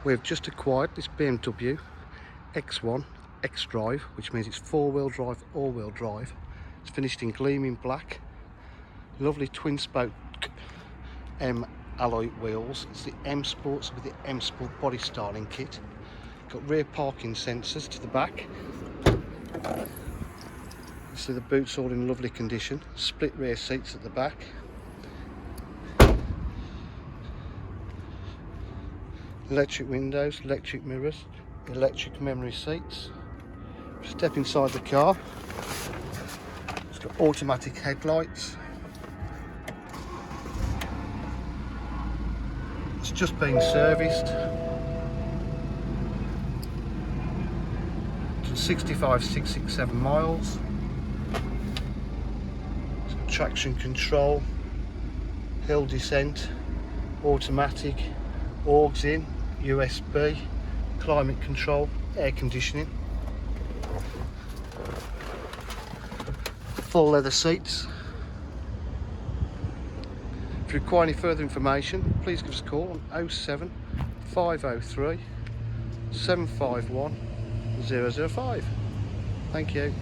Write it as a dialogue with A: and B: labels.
A: We've just acquired this BMW X1 xDrive, which means it's four-wheel drive, all-wheel drive. It's finished in gleaming black, lovely twin spoke M alloy wheels. It's the M Sports with the M Sport body styling kit. Got rear parking sensors to the back. So the boot's all in lovely condition. Split rear seats at the back. Electric windows, electric mirrors, electric memory seats. Step inside the car. It's got automatic headlights. It's just been serviced. It's 65,667 miles. It's got traction control, hill descent, automatic, aux in, USB, climate control, air conditioning, full leather seats. If you require any further information, please give us a call on 07 503 751 005. Thank you.